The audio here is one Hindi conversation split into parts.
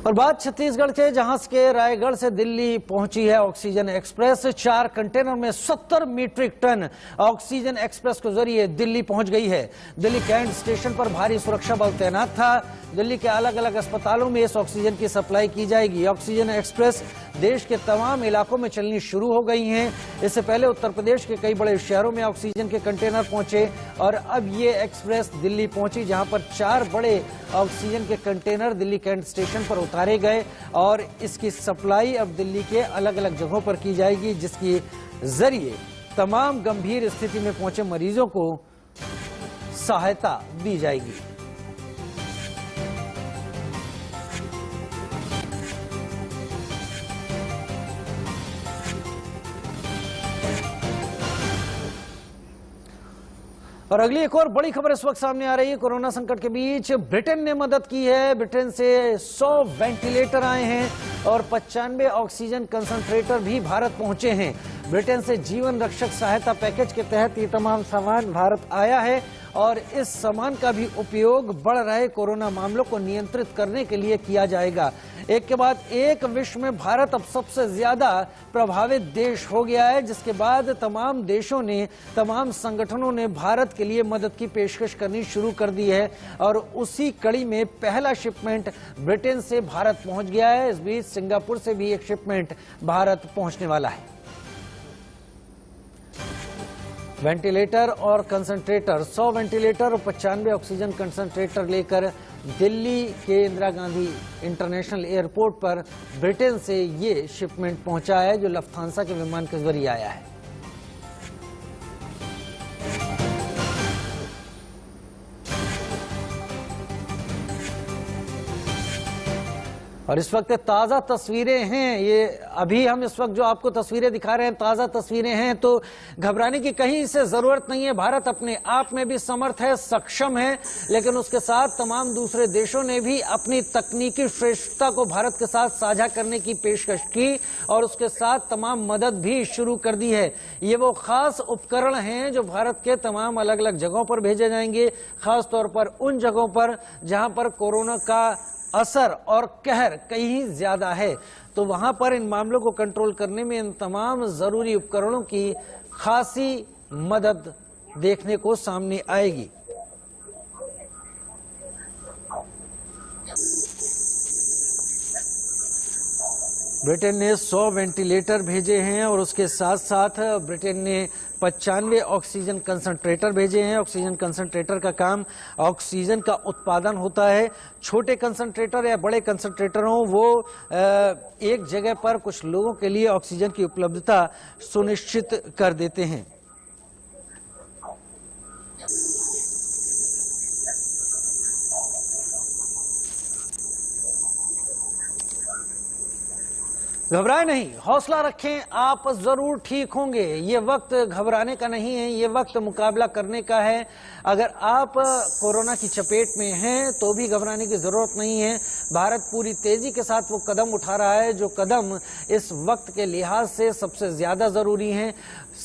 और बात छत्तीसगढ़ के, जहां के रायगढ़ से दिल्ली पहुंची है ऑक्सीजन एक्सप्रेस। 4 कंटेनर में 70 मीट्रिक टन ऑक्सीजन एक्सप्रेस के जरिए दिल्ली पहुंच गई है। दिल्ली कैंट स्टेशन पर भारी सुरक्षा बल तैनात था। दिल्ली के अलग अलग अस्पतालों में इस ऑक्सीजन की सप्लाई की जाएगी। ऑक्सीजन एक्सप्रेस देश के तमाम इलाकों में चलनी शुरू हो गई हैं। इससे पहले उत्तर प्रदेश के कई बड़े शहरों में ऑक्सीजन के कंटेनर पहुंचे और अब ये एक्सप्रेस दिल्ली पहुंची, जहां पर 4 बड़े ऑक्सीजन के कंटेनर दिल्ली कैंट स्टेशन पर उतारे गए और इसकी सप्लाई अब दिल्ली के अलग अलग जगहों पर की जाएगी, जिसके जरिए तमाम गंभीर स्थिति में पहुंचे मरीजों को सहायता दी जाएगी। और अगली एक और बड़ी खबर इस वक्त सामने आ रही है। कोरोना संकट के बीच ब्रिटेन ने मदद की है। ब्रिटेन से 100 वेंटिलेटर आए हैं और 95 ऑक्सीजन कंसंट्रेटर भी भारत पहुंचे हैं। ब्रिटेन से जीवन रक्षक सहायता पैकेज के तहत ये तमाम सामान भारत आया है और इस सामान का भी उपयोग बढ़ रहे कोरोना मामलों को नियंत्रित करने के लिए किया जाएगा। एक के बाद एक विश्व में भारत अब सबसे ज्यादा प्रभावित देश हो गया है, जिसके बाद तमाम देशों ने, तमाम संगठनों ने भारत के लिए मदद की पेशकश करनी शुरू कर दी है और उसी कड़ी में पहला शिपमेंट ब्रिटेन से भारत पहुंच गया है। इस बीच सिंगापुर से भी एक शिपमेंट भारत पहुंचने वाला है। वेंटिलेटर और कंसंट्रेटर, 100 वेंटिलेटर और 95 ऑक्सीजन कंसंट्रेटर लेकर दिल्ली के इंदिरा गांधी इंटरनेशनल एयरपोर्ट पर ब्रिटेन से ये शिपमेंट पहुंचा है, जो लफ्थांसा के विमान के जरिए आया है। और इस वक्त ताज़ा तस्वीरें हैं, ये अभी हम इस वक्त जो आपको तस्वीरें दिखा रहे हैं ताज़ा तस्वीरें हैं, तो घबराने की कहीं से ज़रूरत नहीं है। भारत अपने आप में भी समर्थ है, सक्षम है, लेकिन उसके साथ तमाम दूसरे देशों ने भी अपनी तकनीकी श्रेष्ठता को भारत के साथ साझा करने की पेशकश की और उसके साथ तमाम मदद भी शुरू कर दी है। ये वो खास उपकरण हैं जो भारत के तमाम अलग अलग जगहों पर भेजे जाएंगे, खास तौर पर उन जगहों पर जहां पर कोरोना का असर और कहर कहीं ज्यादा है, तो वहां पर इन मामलों को कंट्रोल करने में इन तमाम जरूरी उपकरणों की खासी मदद देखने को सामने आएगी। ब्रिटेन ने 100 वेंटिलेटर भेजे हैं और उसके साथ साथ ब्रिटेन ने 95 ऑक्सीजन कंसंट्रेटर भेजे हैं। ऑक्सीजन कंसंट्रेटर का काम ऑक्सीजन का उत्पादन होता है। छोटे कंसंट्रेटर या बड़े कंसंट्रेटर हों, वो एक जगह पर कुछ लोगों के लिए ऑक्सीजन की उपलब्धता सुनिश्चित कर देते हैं। घबराए नहीं, हौसला रखें, आप जरूर ठीक होंगे। ये वक्त घबराने का नहीं है, ये वक्त मुकाबला करने का है। अगर आप कोरोना की चपेट में हैं तो भी घबराने की जरूरत नहीं है। भारत पूरी तेजी के साथ वो कदम उठा रहा है जो कदम इस वक्त के लिहाज से सबसे ज्यादा जरूरी हैं।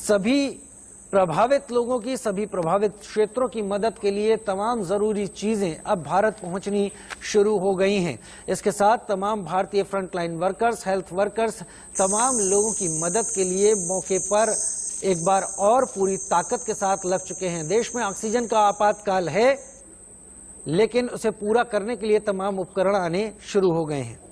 सभी प्रभावित लोगों की, सभी प्रभावित क्षेत्रों की मदद के लिए तमाम जरूरी चीजें अब भारत पहुंचनी शुरू हो गई हैं। इसके साथ तमाम भारतीय फ्रंटलाइन वर्कर्स, हेल्थ वर्कर्स, तमाम लोगों की मदद के लिए मौके पर एक बार और पूरी ताकत के साथ लग चुके हैं। देश में ऑक्सीजन का आपातकाल है, लेकिन उसे पूरा करने के लिए तमाम उपकरण आने शुरू हो गए हैं।